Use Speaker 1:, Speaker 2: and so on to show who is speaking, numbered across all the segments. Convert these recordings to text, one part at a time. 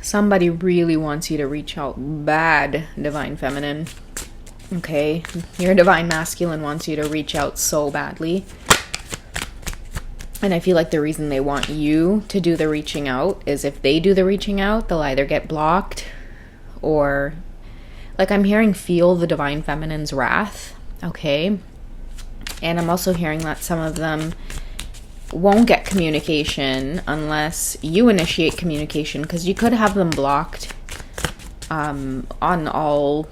Speaker 1: Somebody really wants you to reach out bad, Divine Feminine. Okay? Your Divine Masculine wants you to reach out so badly. And I feel like the reason they want you to do the reaching out is if they do the reaching out, they'll either get blocked or... Like, I'm hearing feel the Divine Feminine's wrath. Okay? And I'm also hearing that some of them won't get communication unless you initiate communication, because you could have them blocked on all,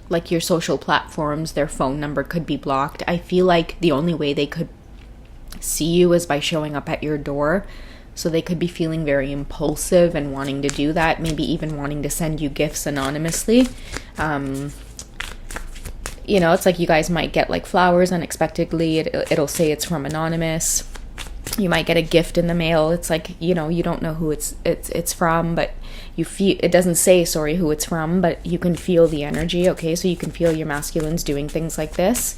Speaker 1: like, your social platforms. Their phone number could be blocked. I feel like the only way they could see you is by showing up at your door. So they could be feeling very impulsive and wanting to do that, maybe even wanting to send you gifts anonymously. You know, it's like you guys might get like flowers unexpectedly. It'll say it's from anonymous. You might get a gift in the mail. It's like, you know, you don't know who it's from, but you feel, it doesn't say, sorry, who it's from, but you can feel the energy. Okay, so you can feel your masculines doing things like this.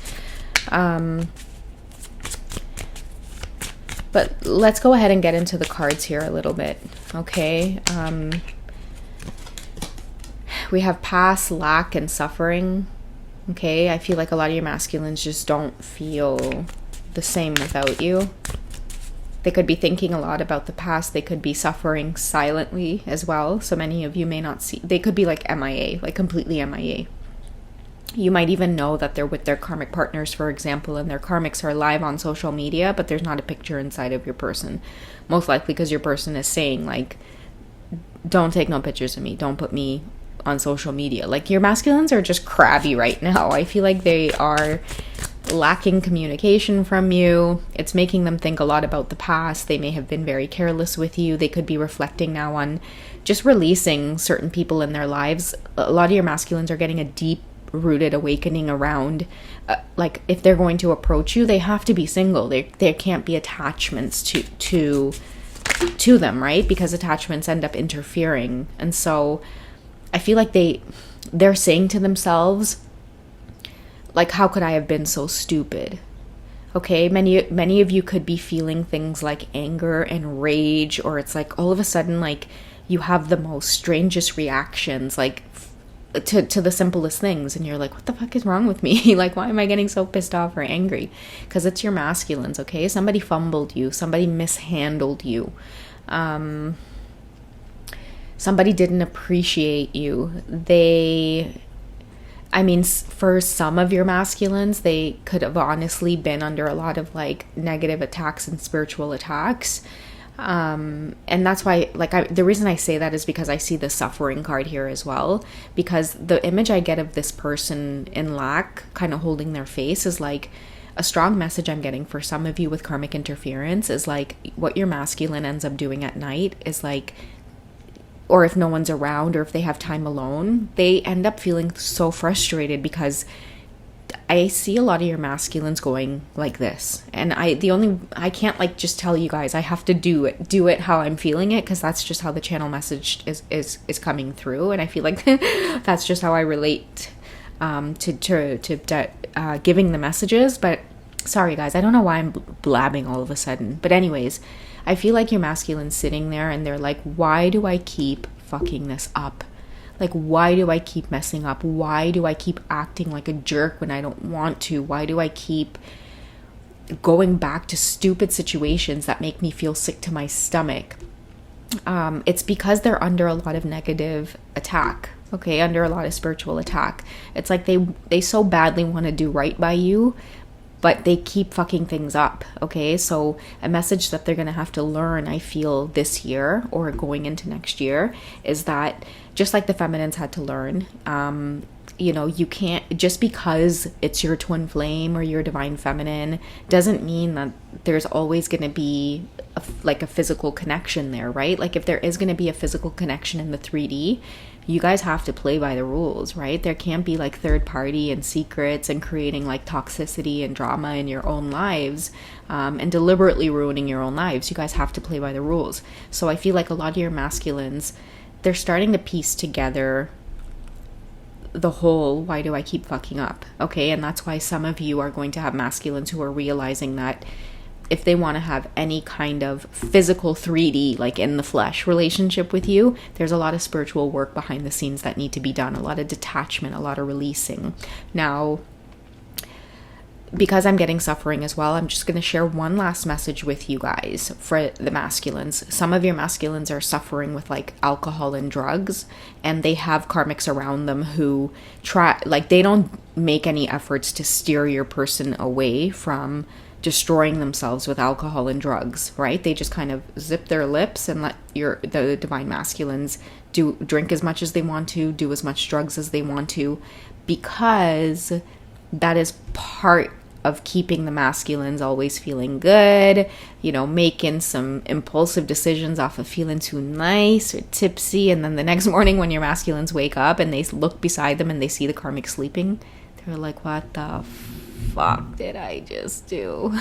Speaker 1: But let's go ahead and get into the cards here a little bit. Okay. We have past, lack, and suffering. Okay, I feel like a lot of your masculines just don't feel the same without you. They could be thinking a lot about the past. They could be suffering silently as well. So many of you may not see. They could be like MIA, like completely MIA. You might even know that they're with their karmic partners, for example, and their karmics are live on social media, but there's not a picture inside of your person. Most likely because your person is saying, like, don't take no pictures of me. Don't put me on social media. Like, your masculines are just crabby right now. I feel like they are lacking communication from you. It's making them think a lot about the past. They may have been very careless with you. They could be reflecting now on just releasing certain people in their lives. A lot of your masculines are getting a deep rooted awakening around like, if they're going to approach you, they have to be single. There can't be attachments to them, right? Because attachments end up interfering. And so I feel like they're saying to themselves, like, how could I have been so stupid? Okay, many of you could be feeling things like anger and rage, or it's like all of a sudden, like, you have the most strangest reactions, like, to the simplest things, and you're like, what the fuck is wrong with me? Like, why am I getting so pissed off or angry? Because it's your masculines, okay? Somebody fumbled you. Somebody mishandled you. Somebody didn't appreciate you. For some of your masculines, they could have honestly been under a lot of, like, negative attacks and spiritual attacks. And that's why, like, the reason I say that is because I see the suffering card here as well. Because the image I get of this person in lack, kind of holding their face, is like a strong message I'm getting for some of you with karmic interference is like, what your masculine ends up doing at night is like, or if no one's around, or if they have time alone, they end up feeling so frustrated because I see a lot of your masculines going like this. And I can't, like, just tell you guys, I have to do it how I'm feeling it, because that's just how the channel message is coming through. And I feel like that's just how I relate to giving the messages. But sorry guys, I don't know why I'm blabbing all of a sudden. But anyways, I feel like your masculine's sitting there and they're like, why do I keep fucking this up? Like, why do I keep messing up? Why do I keep acting like a jerk when I don't want to? Why do I keep going back to stupid situations that make me feel sick to my stomach? It's because they're under a lot of negative attack, okay? Under a lot of spiritual attack. It's like they so badly want to do right by you, but they keep fucking things up, okay? So a message that they're going to have to learn, I feel, this year or going into next year is that, just like the feminines had to learn, you can't, just because it's your twin flame or your divine feminine, doesn't mean that there's always going to be a physical connection there, right? Like, if there is going to be a physical connection in the 3D, you guys have to play by the rules, right? There can't be like third party and secrets and creating like toxicity and drama in your own lives, and deliberately ruining your own lives. You guys have to play by the rules. So I feel like a lot of your masculines, they're starting to piece together the whole, why do I keep fucking up? Okay, and that's why some of you are going to have masculines who are realizing that if they want to have any kind of physical 3D, like in the flesh relationship with you, there's a lot of spiritual work behind the scenes that need to be done, a lot of detachment, a lot of releasing. Now, because I'm getting suffering as well, I'm just going to share one last message with you guys for the masculines. Some of your masculines are suffering with like alcohol and drugs, and they have karmics around them who try, like, they don't make any efforts to steer your person away from destroying themselves with alcohol and drugs, right? They just kind of zip their lips and let the divine masculines drink as much as they want to, do as much drugs as they want to, because that is part of keeping the masculines always feeling good, making some impulsive decisions off of feeling too nice or tipsy. And then the next morning when your masculines wake up and they look beside them and they see the karmic sleeping, they're like, what the fuck did I just do?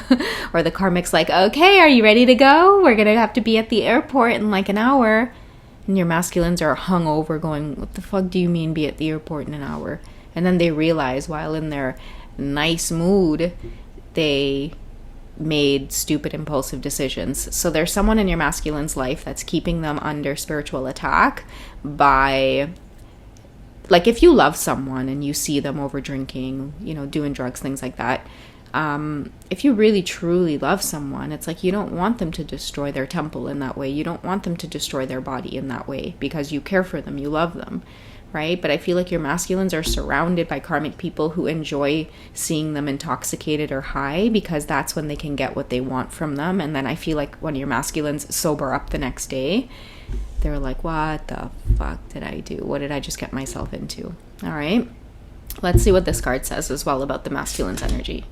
Speaker 1: Or the karmic's like, okay, are you ready to go? We're gonna have to be at the airport in like an hour. And your masculines are hungover going, what the fuck do you mean be at the airport in an hour? And then they realize while in their nice mood, they made stupid impulsive decisions. So there's someone in your masculine's life that's keeping them under spiritual attack by, like, if you love someone and you see them over drinking, doing drugs, things like that, if you really truly love someone, it's like you don't want them to destroy their temple in that way. You don't want them to destroy their body in that way because you care for them, you love them, right? But I feel like your masculines are surrounded by karmic people who enjoy seeing them intoxicated or high, because that's when they can get what they want from them. And then I feel like when your masculines sober up the next day, they're like, what the fuck did I do? What did I just get myself into? All right. Let's see what this card says as well about the masculine's energy.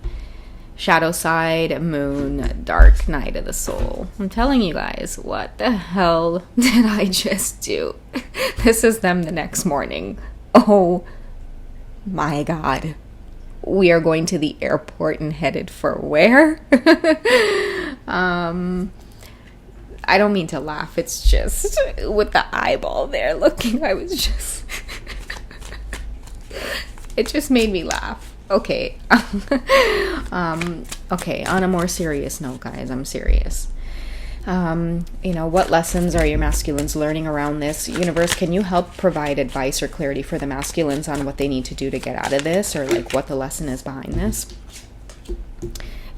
Speaker 1: Shadow side, moon, dark night of the soul. I'm telling you guys, what the hell did I just do? This is them the next morning. Oh my God. We are going to the airport and headed for where? I don't mean to laugh. It's just with the eyeball there looking, I was just... It just made me laugh. Okay. Okay, on a more serious note, guys, I'm serious. What lessons are your masculines learning around this? Universe, can you help provide advice or clarity for the masculines on what they need to do to get out of this, or like what the lesson is behind this?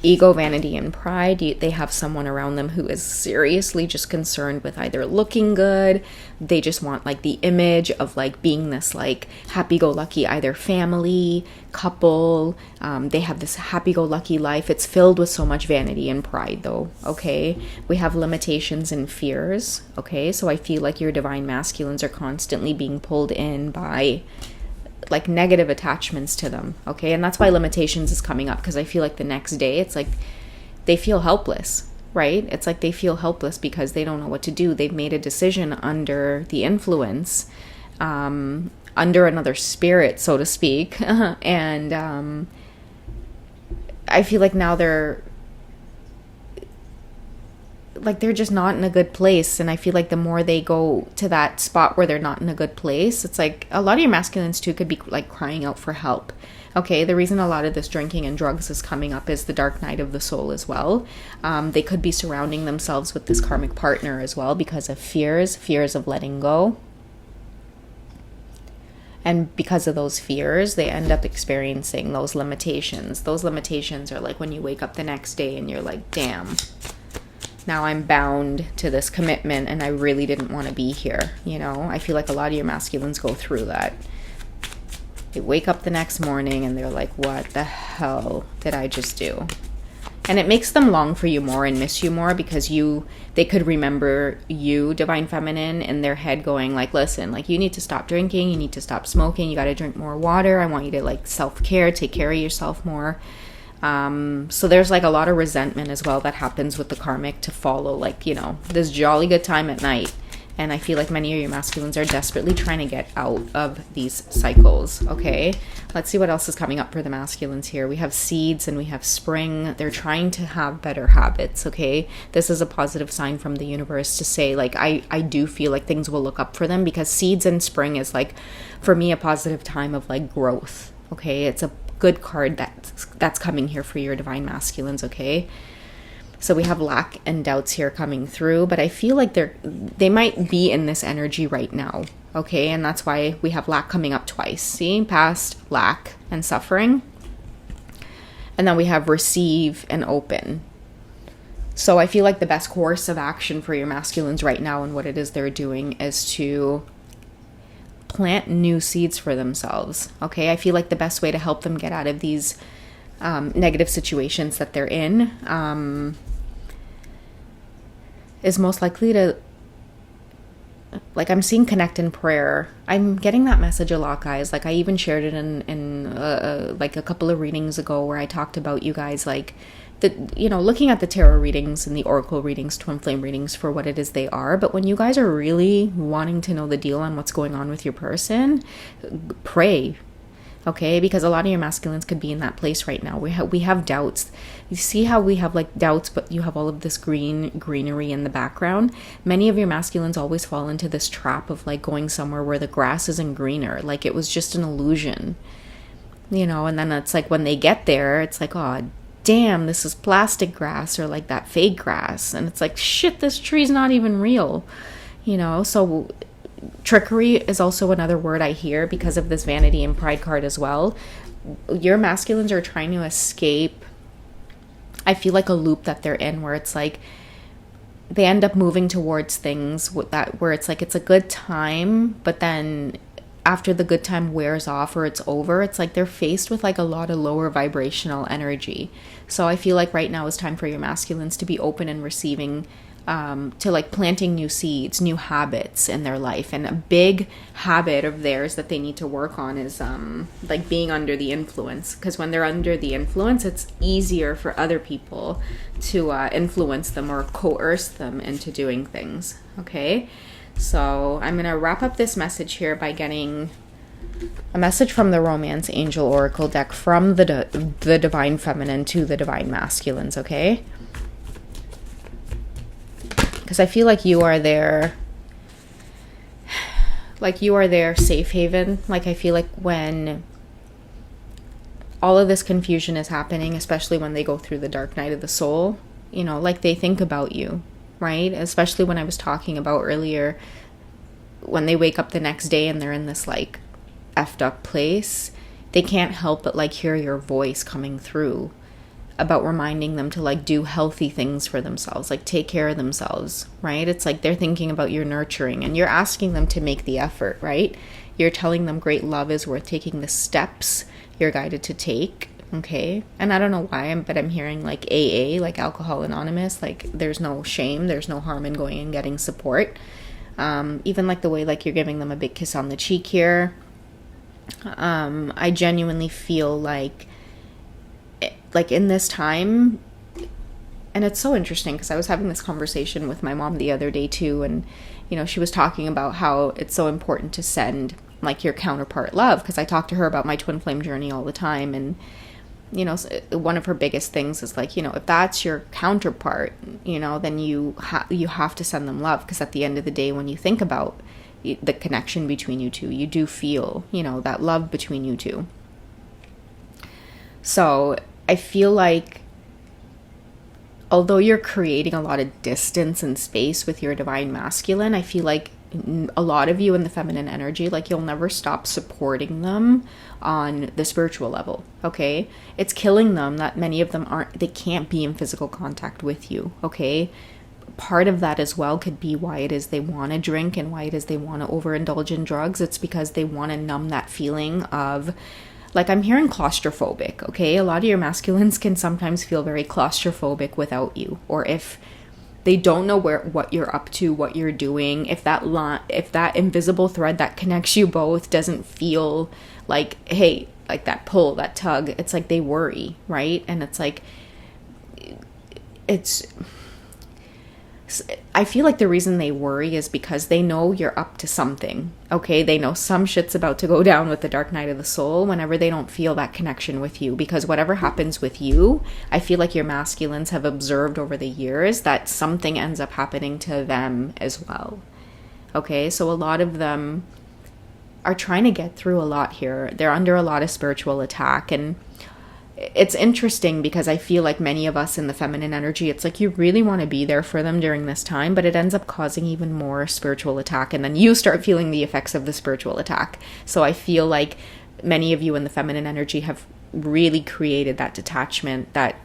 Speaker 1: Ego, vanity, and pride. They have someone around them who is seriously just concerned with either looking good. They just want like the image of like being this like happy-go-lucky either family, couple. They have this happy-go-lucky life. It's filled with so much vanity and pride though, okay? We have limitations and fears, okay? So I feel like your divine masculines are constantly being pulled in by like negative attachments to them, okay? And that's why limitations is coming up, because I feel like the next day it's like they feel helpless, right? It's like they feel helpless because they don't know what to do. They've made a decision under the influence, under another spirit, so to speak. And I feel like now they're just not in a good place. And I feel like the more they go to that spot where they're not in a good place, it's like a lot of your masculines too could be like crying out for help. Okay, the reason a lot of this drinking and drugs is coming up is the dark night of the soul as well. They could be surrounding themselves with this karmic partner as well because of fears of letting go. And because of those fears, they end up experiencing those limitations. Those limitations are like when you wake up the next day and you're like, damn, now I'm bound to this commitment and I really didn't want to be here. I feel like a lot of your masculines go through that. They wake up the next morning and they're like, what the hell did I just do? And it makes them long for you more and miss you more because they could remember you, divine feminine, in their head going like, listen, like you need to stop drinking, you need to stop smoking, you got to drink more water. I want you to like self-care, take care of yourself more. So there's like a lot of resentment as well that happens with the karmic to follow like, this jolly good time at night. And I feel like many of your masculines are desperately trying to get out of these cycles. Okay, let's see what else is coming up for the masculines here. We have seeds and we have spring. They're trying to have better habits. Okay, this is a positive sign from the universe to say like I do feel like things will look up for them, because seeds and spring is like for me a positive time of like growth. Okay, it's a good card that's coming here for your divine masculines. Okay, So we have lack and doubts here coming through, but I feel like they might be in this energy right now. Okay, and that's why we have lack coming up twice. See, past, lack, and suffering. And then we have receive and open. So I feel like the best course of action for your masculines right now and what it is they're doing is to plant new seeds for themselves. Okay, I feel like the best way to help them get out of these negative situations that they're in is most likely to, like, I'm seeing connect in prayer. I'm getting that message a lot, guys. Like, I even shared it in like a couple of readings ago where I talked about you guys, like, looking at the tarot readings and the oracle readings, twin flame readings for what it is they are. But when you guys are really wanting to know the deal on what's going on with your person, pray. Okay, because a lot of your masculines could be in that place right now. We have doubts. You see how we have like doubts, but you have all of this greenery in the background. Many of your masculines always fall into this trap of like going somewhere where the grass isn't greener, like it was just an illusion, and then it's like when they get there, it's like, oh damn, this is plastic grass or like that fake grass, and it's like, shit, this tree's not even real, so trickery is also another word I hear because of this vanity and pride card as well. Your masculines are trying to escape, I feel like, a loop that they're in where it's like they end up moving towards things where it's like it's a good time, but then after the good time wears off or it's over, it's like they're faced with like a lot of lower vibrational energy. So I feel like right now is time for your masculines to be open and receiving, to like planting new seeds, new habits in their life. And a big habit of theirs that they need to work on is like being under the influence, because when they're under the influence, it's easier for other people to influence them or coerce them into doing things. Okay, so I'm gonna wrap up this message here by getting a message from the Romance Angel Oracle deck from the Divine Feminine to the Divine Masculines. Okay, because I feel like you are their safe haven. Like, I feel like when all of this confusion is happening, especially when they go through the dark night of the soul, like they think about you, right? Especially when I was talking about earlier, when they wake up the next day and they're in this like effed up place, they can't help but like hear your voice coming through about reminding them to like do healthy things for themselves, like take care of themselves, right? It's like they're thinking about your nurturing and you're asking them to make the effort, right? You're telling them great love is worth taking the steps you're guided to take. Okay, and I don't know why, but I'm hearing like AA, like Alcohol Anonymous, like there's no shame, there's no harm in going and getting support. Even like the way like you're giving them a big kiss on the cheek here. I genuinely feel like in this time, and it's so interesting because I was having this conversation with my mom the other day too, and she was talking about how it's so important to send like your counterpart love, because I talk to her about my twin flame journey all the time, and one of her biggest things is like, if that's your counterpart, then you have to send them love, because at the end of the day, when you think about the connection between you two, you do feel, that love between you two. So I feel like although you're creating a lot of distance and space with your divine masculine, I feel like a lot of you in the feminine energy, like you'll never stop supporting them on the spiritual level. Okay, it's killing them that many of them they can't be in physical contact with you. Okay, part of that as well could be why it is they want to drink and why it is they want to overindulge in drugs. It's because they want to numb that feeling of, like, I'm hearing claustrophobic. Okay, a lot of your masculines can sometimes feel very claustrophobic without you, or if they don't know what you're up to, what you're doing, if that invisible thread that connects you both doesn't feel like, hey, like that pull, that tug, it's like they worry, right? And it's like, I feel like the reason they worry is because they know you're up to something, okay? They know some shit's about to go down with the dark night of the soul whenever they don't feel that connection with you, because whatever happens with you, I feel like your masculines have observed over the years that something ends up happening to them as well, okay? So a lot of them are trying to get through a lot here. They're under a lot of spiritual attack, and it's interesting because I feel like many of us in the feminine energy, it's like you really want to be there for them during this time, but it ends up causing even more spiritual attack. And then you start feeling the effects of the spiritual attack. So I feel like many of you in the feminine energy have really created that detachment, that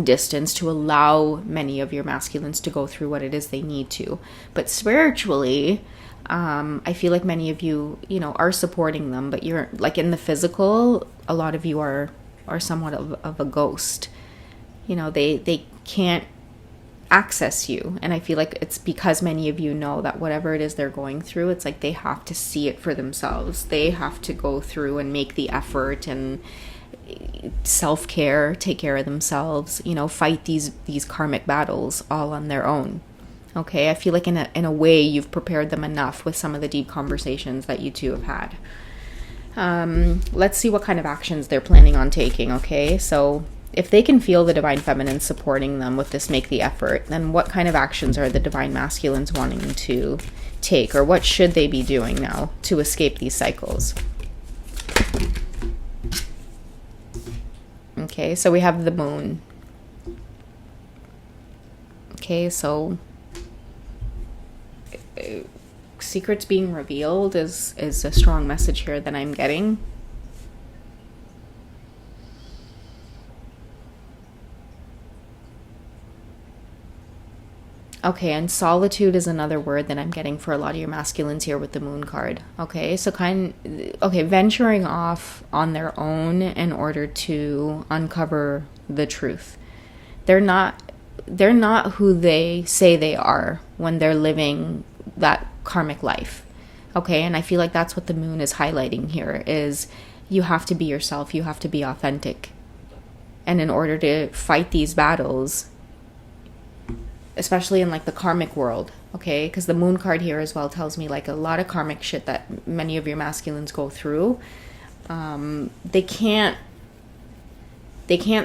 Speaker 1: distance, to allow many of your masculines to go through what it is they need to. But spiritually, I feel like many of you, are supporting them, but you're like in the physical, a lot of you are somewhat of a ghost. They can't access you. And I feel like it's because many of you know that whatever it is they're going through, it's like they have to see it for themselves. They have to go through and make the effort and self-care, take care of themselves, fight these karmic battles all on their own. Okay, I feel like in a way you've prepared them enough with some of the deep conversations that you two have had. Let's see what kind of actions they're planning on taking, okay? So if they can feel the divine feminine supporting them with this make the effort, then what kind of actions are the divine masculines wanting to take, or what should they be doing now to escape these cycles? Okay, so we have the moon. Okay, so secrets being revealed is a strong message here that I'm getting. Okay, and solitude is another word that I'm getting for a lot of your masculines here with the moon card. Okay, so venturing off on their own in order to uncover the truth. They're not who they say they are when they're living that karmic life. Okay, and I feel like that's what the moon is highlighting here, is you have to be yourself, you have to be authentic. And in order to fight these battles, especially in like the karmic world, okay, because the moon card here as well tells me like a lot of karmic shit that many of your masculines go through, they can't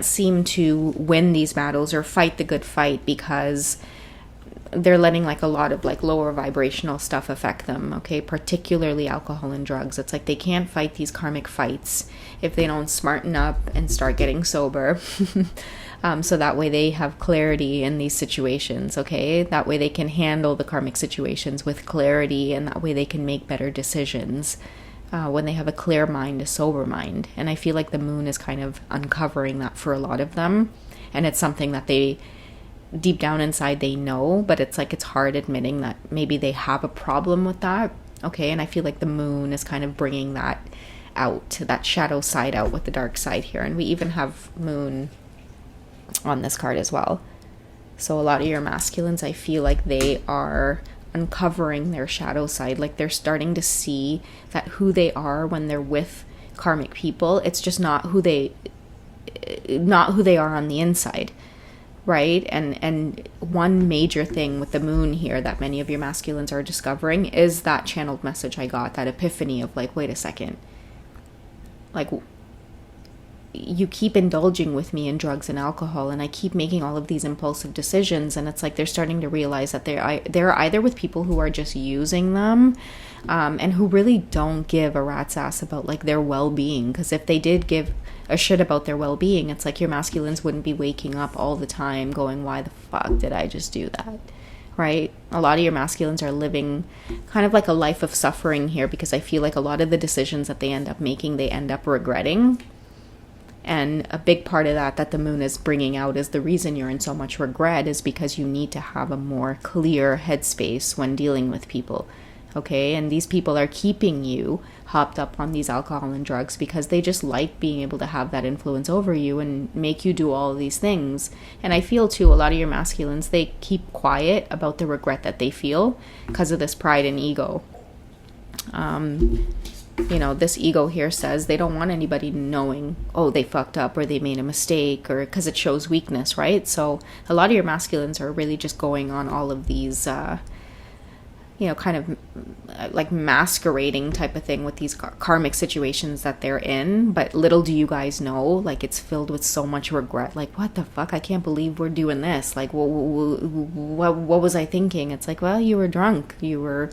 Speaker 1: seem to win these battles or fight the good fight because they're letting like a lot of like lower vibrational stuff affect them, okay, particularly alcohol and drugs. It's like they can't fight these karmic fights if they don't smarten up and start getting sober. So that way they have clarity in these situations, okay? That way they can handle the karmic situations with clarity, and that way they can make better decisions when they have a clear mind, a sober mind. And I feel like the moon is kind of uncovering that for a lot of them. And it's something that they, deep down inside, they know, but it's like it's hard admitting that maybe they have a problem with that, okay? And I feel like the moon is kind of bringing that out, that shadow side out with the dark side here. And we even have moon on this card as well. So a lot of your masculines, I feel like they are uncovering their shadow side, like they're starting to see that who they are when they're with karmic people, it's just not who they are on the inside, right? And one major thing with the moon here that many of your masculines are discovering is that channeled message I got, that epiphany of like, wait a second, like you keep indulging with me in drugs and alcohol, and I keep making all of these impulsive decisions. And it's like they're starting to realize that they're either with people who are just using them, and who really don't give a rat's ass about like their well-being. Because if they did give a shit about their well-being, it's like your masculines wouldn't be waking up all the time going, why the fuck did I just do that? Right? A lot of your masculines are living kind of like a life of suffering here, because I feel like a lot of the decisions that they end up making, they end up regretting. And a big part of that the moon is bringing out is the reason you're in so much regret is because you need to have a more clear headspace when dealing with people, okay? And these people are keeping you hopped up on these alcohol and drugs because they just like being able to have that influence over you and make you do all of these things. And I feel too, a lot of your masculines, they keep quiet about the regret that they feel because of this pride and ego. This ego here says they don't want anybody knowing, oh, they fucked up or they made a mistake, or because it shows weakness, right? So a lot of your masculines are really just going on all of these, kind of like masquerading type of thing with these karmic situations that they're in. But little do you guys know, like it's filled with so much regret. Like, what the fuck? I can't believe we're doing this. Like, what was I thinking? It's like, well, you were drunk. You were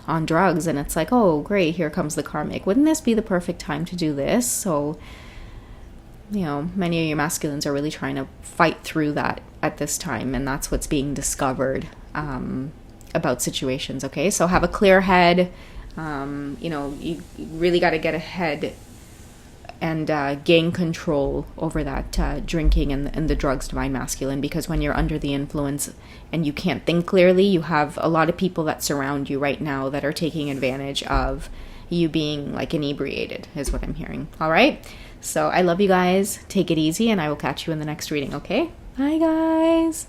Speaker 1: on drugs, and it's like, oh great, here comes the karmic, wouldn't this be the perfect time to do this? So many of your masculines are really trying to fight through that at this time, and that's what's being discovered about situations. Okay, so have a clear head. You really got to get ahead and gain control over that drinking and the drugs, divine masculine, because when you're under the influence and you can't think clearly, you have a lot of people that surround you right now that are taking advantage of you being like inebriated, is what I'm hearing. All right, so I love you guys. Take it easy, and I will catch you in the next reading. Okay, bye guys.